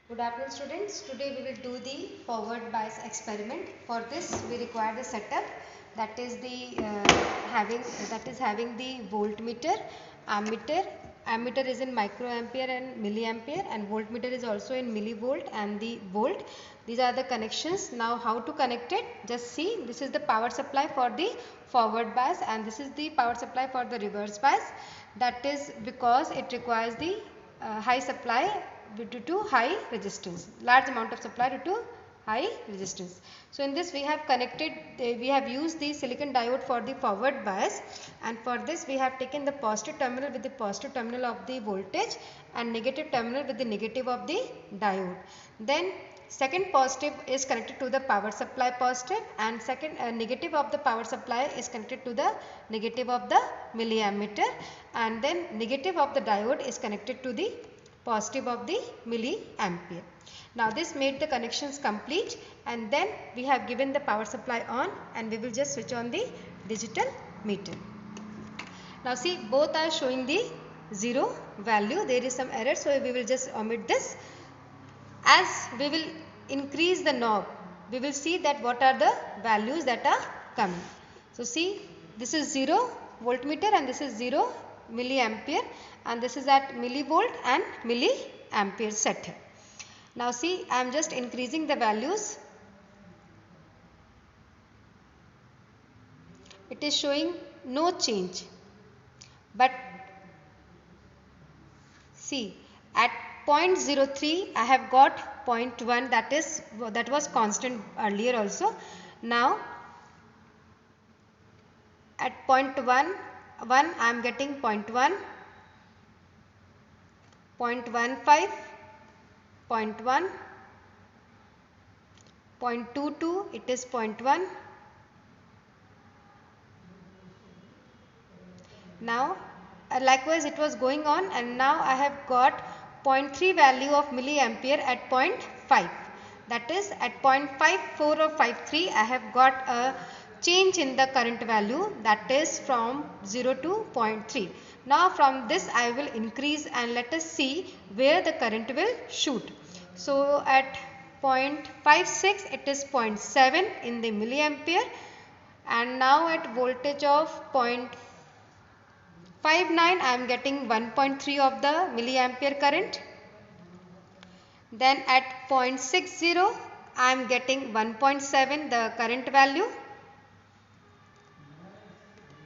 Good afternoon students. Today we will do the forward bias experiment. For this we require the setup that is the having the voltmeter, ammeter. Ammeter is in microampere and milliampere, and voltmeter is also in millivolt and the volt. These are the connections. Now how to connect it? Just see, this is the power supply for the forward bias and this is the power supply for the reverse bias. That is because it requires the high supply due to high resistance, large amount of supply due to high resistance. So in this we have we have used the silicon diode for the forward bias, and for this we have taken the positive terminal with the positive terminal of the voltage and negative terminal with the negative of the diode. Then second positive is connected to the power supply positive, and second negative of the power supply is connected to the negative of the milliammeter, and then negative of the diode is connected to the positive of the milliampere. Now this made the connections complete, and then we have given the power supply on and we will just switch on the digital meter. Now see, both are showing the 0 value. There is some error, so we will just omit this. As we will increase the knob, we will see that what are the values that are coming. So see, this is 0 voltmeter and this is 0 milliampere, and this is at millivolt and milliampere set here. Now see, I am just increasing the values. It is showing no change, but see, at 0.03 I have got 0.1, that was constant earlier also. Now at 0.1 I am getting 0.1, 0.15, 0.1, 0.22, it is 0.1. Now likewise it was going on, and now I have got 0.3 value of milliampere at 0.5. That is at 0.54 or 53 I have got a change in the current value, that is from 0 to 0.3. Now from this I will increase and let us see where the current will shoot. So at 0.56 it is 0.7 in the milliampere, and now at voltage of 0.59 I am getting 1.3 of the milliampere current. Then at 0.60 I am getting 1.7 the current value.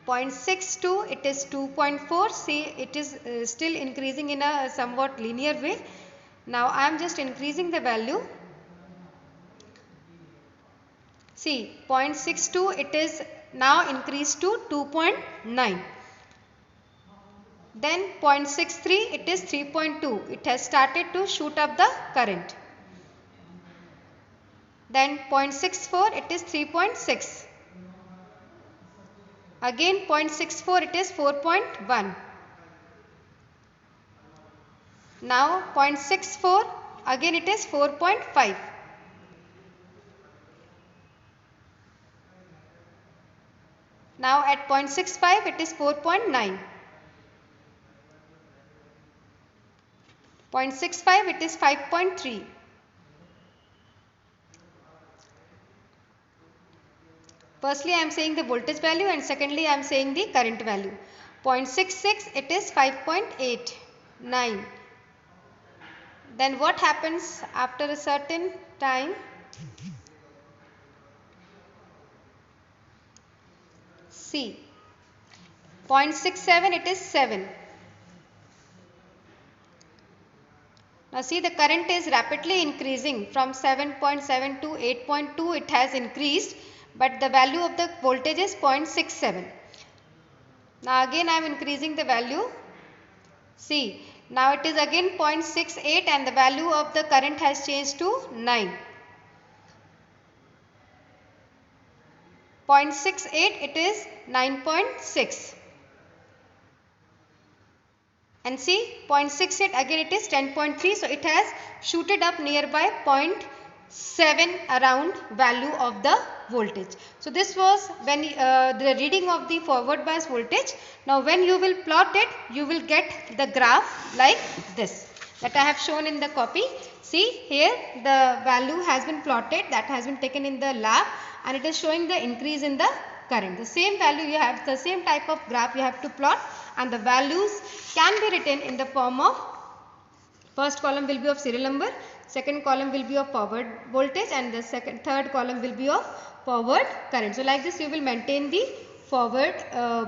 0.62 it is 2.4. See, it is still increasing in a somewhat linear way. Now I am just increasing the value. See, 0.62 it is now increased to 2.9. Then 0.63 it is 3.2. It has started to shoot up the current. Then 0.64 it is 3.6. Again 0.64 it is 4.1. Now 0.64 again it is 4.5. Now at 0.65 it is 4.9. 0.65 it is 5.3. Firstly I am saying the voltage value, and secondly I am saying the current value. 0.66 it is 5.89. Then what happens after a certain time? See, 0.67 it is 7. Now see, the current is rapidly increasing from 7.7 to 8.2 it has increased, but the value of the voltage is 0.67. Now again I am increasing the value. See, now it is again 0.68 and the value of the current has changed to 9. 0.68 it is 9.6. And see, 0.68 again it is 10.3. So it has shooted up nearby 0.7 around value of the voltage. So this was when the reading of the forward bias voltage. Now when you will plot it, you will get the graph like this. that I have shown in the copy. See here the value has been plotted, that has been taken in the lab, and it is showing the increase in the current. The same value you have, the same type of graph you have to plot, and the values can be written in the form of, first column will be of serial number, second column will be of forward voltage, and the third column will be of forward current. So like this you will maintain the forward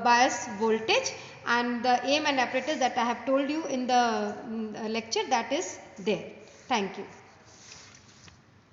bias voltage, and the aim and apparatus that I have told you in the lecture, that is there. Thank you.